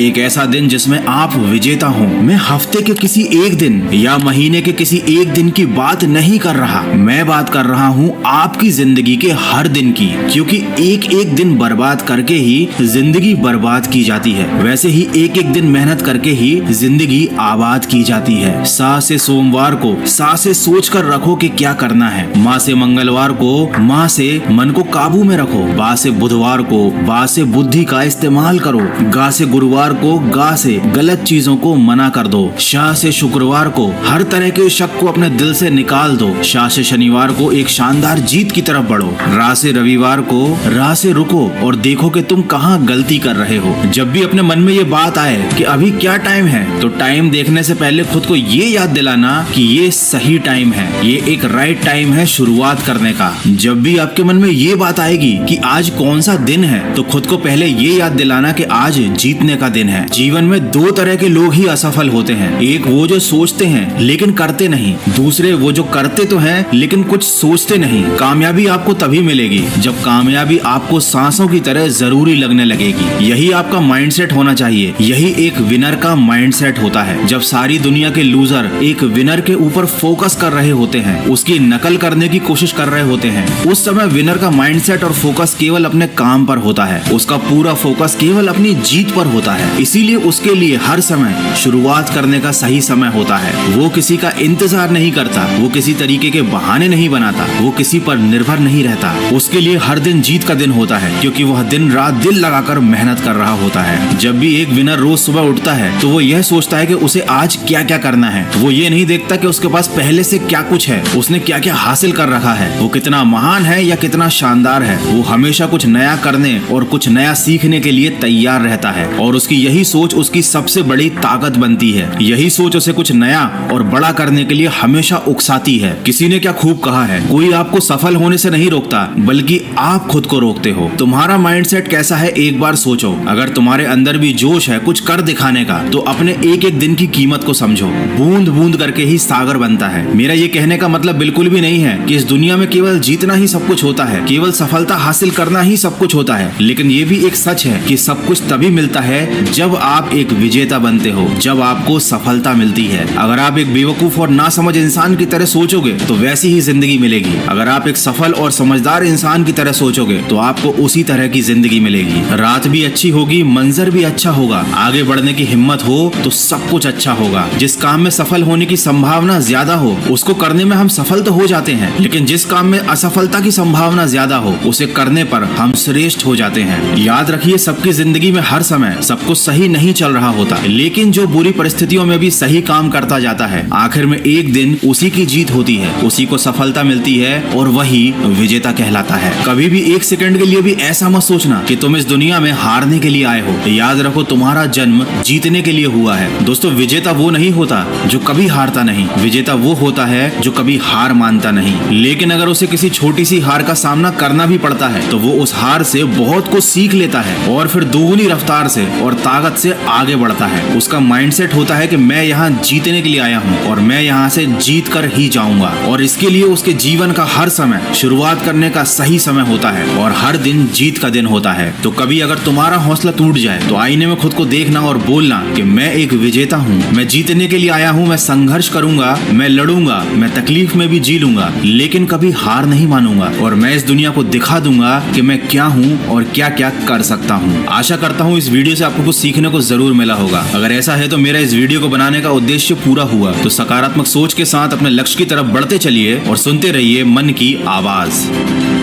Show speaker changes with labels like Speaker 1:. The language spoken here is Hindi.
Speaker 1: एक ऐसा दिन जिसमें आप विजेता हो। मैं हफ्ते के किसी एक दिन या महीने के किसी एक दिन की बात नहीं कर रहा, मैं बात कर रहा हूँ आपकी जिंदगी के हर दिन की, क्योंकि एक एक दिन बर्बाद करके ही जिंदगी बर्बाद की जाती है, वैसे ही एक एक दिन मेहनत करके ही जिंदगी आबाद की जाती है। सा से सोमवार को सा से सोच कर रखो कि क्या करना है, माँ से मंगलवार को माँ से मन को काबू में रखो, बा से बुधवार को बा से बुद्धि का इस्तेमाल करो, गा से गुरुवार को गा से गलत चीजों को मना कर दो, शाह से शुक्रवार को हर तरह के शक को अपने दिल से निकाल दो, शाह से शनिवार को एक शानदार जीत की तरफ बढ़ो, रा से रविवार को रा से रुको और देखो कि तुम कहाँ गलती कर रहे हो। जब भी अपने मन में ये बात आए कि अभी क्या टाइम है, तो टाइम देखने से पहले खुद को ये याद दिलाना कि ये सही टाइम है, ये एक राइट टाइम है शुरुआत करने का। जब भी आपके मन में ये बात आएगी कि आज कौन सा दिन है, तो खुद को पहले ये याद दिलाना कि आज जीतने का दिन है। जीवन में दो तरह के लोग ही असफल होते हैं, एक वो जो सोचते हैं लेकिन करते नहीं, दूसरे वो जो करते तो हैं लेकिन कुछ सोचते नहीं। कामयाबी आपको तभी मिलेगी जब कामयाबी आपको सांसों की तरह जरूरी लगने लगेगी। यही आपका माइंडसेट होना चाहिए, यही एक विनर का माइंडसेट होता है। जब सारी दुनिया के लूजर एक विनर के ऊपर फोकस कर रहे होते हैं, उसकी नकल करने की कोशिश कर रहे होते हैं, उस समय विनर का माइंडसेट और फोकस केवल अपने काम पर होता है, उसका पूरा फोकस केवल अपनी जीत पर होता है। इसीलिए उसके लिए हर समय शुरुआत करने का सही समय होता है। वो किसी का इंतजार नहीं करता, वो किसी तरीके के बहाने नहीं बनाता, वो किसी पर निर्भर नहीं रहता। उसके लिए हर दिन जीत का दिन होता है, क्योंकि वह दिन रात दिल लगाकर मेहनत कर रहा होता है। जब भी एक विनर रोज सुबह उठता है तो वो यह सोचता है कि उसे आज क्या क्या करना है। वो ये नहीं देखता कि उसके पास पहले से क्या कुछ है, उसने क्या क्या हासिल कर रखा है, वो कितना महान है या कितना शानदार है। वो हमेशा कुछ नया करने और कुछ नया सीखने के लिए तैयार रहता है और उसकी यही सोच उसकी सबसे बड़ी ताकत बनती है। यही सोच उसे कुछ नया और बड़ा करने के लिए हमेशा उकसाती है। किसी ने क्या खूब कहा है, कोई आपको सफल होने से नहीं रोकता, बल्कि आप खुद को रोकते हो। तुम्हारा माइंडसेट कैसा है एक बार सोचो। अगर तुम्हारे अंदर भी जोश है कुछ कर दिखाने का, तो अपने एक एक दिन की कीमत को समझो। बूंद बूंद करके ही सागर बनता है। मेरा ये कहने का मतलब बिल्कुल भी नहीं है कि इस दुनिया में केवल जीतना ही सब कुछ होता है, केवल सफलता हासिल करना ही सब कुछ होता है। लेकिन ये भी एक सच है कि सब कुछ तभी मिलता है जब आप एक विजेता बनते हो, जब आपको सफलता मिलती है। अगर आप एक बेवकूफ और नासमझ इंसान की तरह सोचोगे तो वैसी ही जिंदगी मिलेगी। अगर आप एक सफल और समझदार इंसान की तरह सोचोगे तो आपको उसी तरह की जिंदगी मिलेगी। रात भी अच्छी होगी, मंजर भी अच्छा होगा, आगे बढ़ने की हिम्मत हो तो सब कुछ अच्छा होगा। जिस काम में सफल होने की संभावना ज्यादा हो उसको करने में हम सफल तो हो जाते हैं, लेकिन जिस काम में असफलता की संभावना ज्यादा हो उसे करने पर हम श्रेष्ठ हो जाते हैं। याद रखिए, सबकी जिंदगी में हर समय सब कुछ सही नहीं चल रहा होता, लेकिन जो बुरी परिस्थितियों में भी सही काम करता जाता है, आखिर में एक दिन उसी की जीत होती है, उसी को सफलता मिलती है और वही विजेता कहलाता है। कभी भी एक सेकंड के लिए भी ऐसा मत सोचना कि तुम इस दुनिया में हारने के लिए आए हो। याद रखो, तुम्हारा जन्म जीतने के लिए हुआ है। दोस्तों, विजेता वो नहीं होता जो कभी हारता नहीं, विजेता वो होता है जो कभी हार मानता नहीं। लेकिन अगर उसे किसी छोटी सी हार का सामना करना भी पड़ता है तो वो उस हार से बहुत कुछ सीख लेता है और फिर दोगुनी रफ्तार से और ताकत से आगे बढ़ता है। उसका माइंडसेट होता है कि मैं यहाँ जीतने के लिए आया हूँ और मैं यहाँ से जीत कर ही जाऊंगा, और इसके लिए उसके जीवन का हर समय शुरुआत करने का सही समय होता है और हर दिन जीत का दिन होता है। तो कभी अगर तुम्हारा हौसला टूट जाए तो आईने में खुद को देखना और बोलना कि मैं एक विजेता हूँ, मैं जीतने के लिए आया हूँ, मैं संघर्ष करूंगा, मैं लड़ूंगा, मैं तकलीफ में भी जी लूंगा, लेकिन कभी हार नहीं मानूंगा और मैं इस दुनिया को दिखा दूंगा कि मैं क्या हूँ और क्या क्या कर सकता हूँ। आशा करता हूँ इस वीडियो से आपको कुछ सीखने को जरूर मिला होगा। अगर ऐसा है तो मेरा इस वीडियो को बनाने का उद्देश्य पूरा हुआ। तो सकारात्मक सोच के साथ अपने लक्ष्य की तरफ बढ़ते चलिए और सुनते रहिए मन की आवाज।